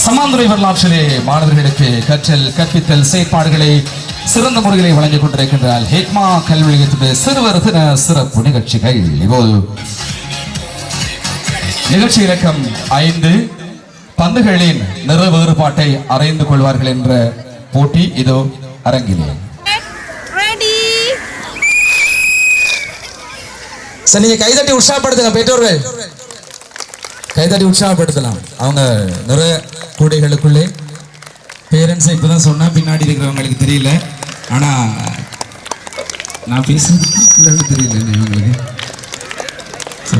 சமாந்துறை வரலாற்றிலே மாணவர்களுக்கு கற்றல் கற்பித்தல் செயற்பாடுகளை சிறந்த முறைகளை வழங்கிக் கொண்டிருக்கின்றார் ஹெக்மா கல்வி நிலையத்துடைய சிறுவர் தின சிறப்பு நிகழ்ச்சிகள். இப்போது நிகழ்ச்சி இலக்கம் 5 பந்துகளின் நிற வேறுபாட்டை அறிந்து கொள்வார்கள் என்ற போட்டி இதோ அரங்கிலே. சரி, நீங்க கைதட்டி உற்சாகப்படுத்துங்க. பெற்றோர்கள் கைதட்டி உற்சாகப்படுத்தலாம். அவங்க நிறைய கூடைகளுக்குள்ளே பேரண்ட்ஸை இப்பதான் சொன்னா பின்னாடி இருக்கிறவங்களுக்கு தெரியல. ஆனா நான் பேசுறது தெரியல இவங்களுக்கு.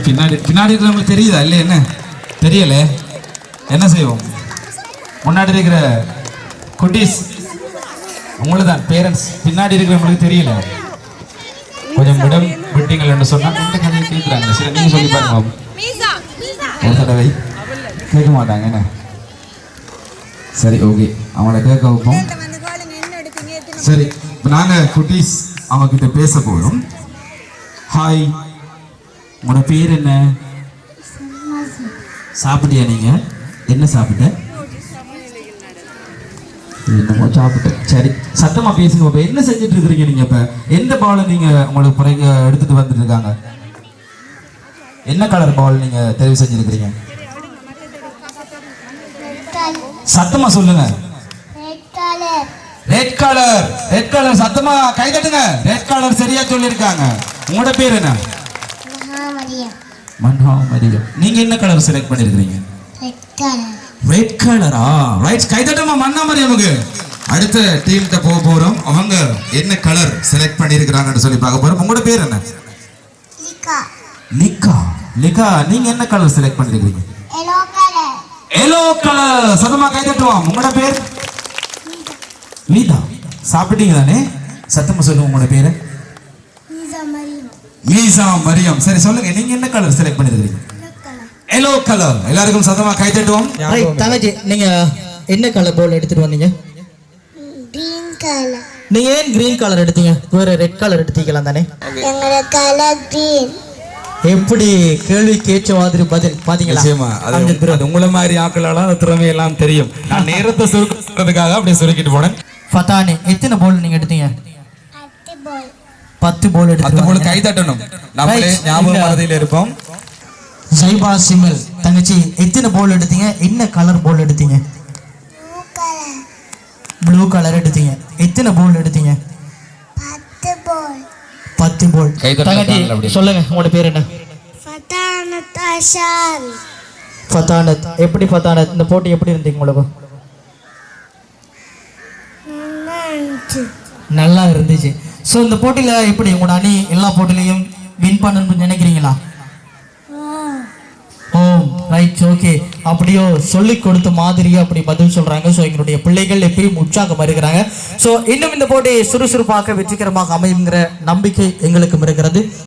பின்னாடி இருக்கிறவங்களுக்கு தெரியுதா இல்லை? என்ன தெரியல, என்ன செய்வோம்? முன்னாடி இருக்கிற குட்டீஸ் உங்களுக்கு தான் பேரண்ட்ஸ், பின்னாடி இருக்கிறவங்களுக்கு தெரியல. கொஞ்சம் இடம் விட்டீங்கள் என்று சொன்னா இந்த கதையை கேட்குறாங்க. சரி, நீங்க சொல்லி பாருங்க. ஒரு தடவை கேட்க மாட்டாங்க. என்ன சரி, ஓகே, அவங்கள கேட்க வைப்போம். சரி, இப்போ நாங்கள் குட்டீஸ் அவங்க கிட்ட பேச போகிறோம். ஹாய், உங்களோட பேர் என்ன? சாப்பிட்டியா? நீங்க என்ன சாப்பிட்ட? என்னமோ சாப்பிட்டேன். சரி, சத்தமா பேசுங்க. இப்போ என்ன செஞ்சுட்டு இருக்கிறீங்க நீங்க? இப்போ எந்த பாலை நீங்க உங்களுக்கு பிறகு எடுத்துட்டு வந்துட்டு இருக்காங்க? என்ன கலர் பால் நீங்க தெரிவு செஞ்சிருக்கிறீங்க? சத்தமா சொல்லுங்க. Red colour. Red colour. சத்தமா கை தட்டுங்க. ரெட் கலர் சரியா சொல்லிருக்காங்க. உங்களோட பேர் என்ன? மன்ஹா மரியம். நீங்க என்ன கலர் செலக்ட் பண்ணிருக்கீங்க? ரெட் கலரா? ரைட், கை தட்டுமா மன்னா மரியமுக்கு. அடுத்த டீம்கிட்ட போக போறோம். அவங்க என்ன கலர் செலக்ட் பண்ணிருக்கிறாங்கன்னு சொல்லி பார்க்க போறோம். உங்களோட பேர் என்ன? லிகா. லிகா, நீங்க என்ன கலர் செலக்ட் பண்ணிருக்கீங்க? Yellow colour. சத்தமா கை தட்டுவோம். உங்களோட பேர்? மீதா. சாப்பிட்டீங்க தானே? சத்தமா சொல்லுங்க உங்களோட பேரு. மீசா மரியம். சரி, சொல்லுங்க, நீங்க என்ன கலர் செலக்ட் பண்ணிருக்கீங்க? Yellow colour. எல்லாருக்கும் சத்தமா கை தட்டுவோம். தங்கச்சி, நீங்க என்ன கலர் பால் எடுத்துட்டு வந்தீங்க? Green colour. நீங்க ஏன் கிரீன் கலர் எடுத்தீங்க? வேற ரெட் கலர் எடுத்தீங்களா தானே? எங்களோட கலர் கிரீன். எப்படி கேள்வி கேட்ச மாதிரி பதில் பாத்தீங்களா? அது உங்கள மாதிரி ஆக்களால அந்த திறமையெல்லாம் தெரியும். நான் நேரத்தை சுருக்கிறதுக்காக அப்படியே சுருக்கிட்டு போனேன். ஃபதானி, எத்தனை பால் நீங்க எடுத்தீங்க? 10 பால். 10 பால் எடுத்து 10 பால். கை தட்டணும். நம்மளே ஞாபகம் மறதியில இருப்போம். ஜைபா சிமல், தங்கச்சி எத்தனை பால் எடுத்தீங்க? என்ன கலர் பால் எடுத்தீங்க? Blue colour. ப்ளூ கலர் எடுத்தீங்க. எத்தனை பால் எடுத்தீங்க? 10 பால். 10 பால். தங்கச்சி சொல்லுங்க, உங்களோட பேர் என்ன? ஃபதானத் அஷால். ஃபதானத். எப்படி ஃபதானத், இந்த போட்டி எப்படி இருந்தீங்க உங்களுக்கு? நல்லா இருந்துச்சு. ஸோ இந்த போட்டியில எப்படி உங்களோட அணி எல்லா போட்டிலையும் வின் பண்ணணும்னு நினைக்கிறீங்களா? Right, okay. அப்படியோ சொல்லி கொடுத்த மாதிரியே அப்படி பதில் சொல்றாங்க. ஸோ எங்களுடைய பிள்ளைகள் எப்பயும் உற்சாகம் இருக்கிறாங்க. ஸோ இன்னும் இந்த போட்டி சுறுசுறுப்பாக வெற்றிகரமாக அமையுங்கிற நம்பிக்கை எங்களுக்கும் இருக்கிறது.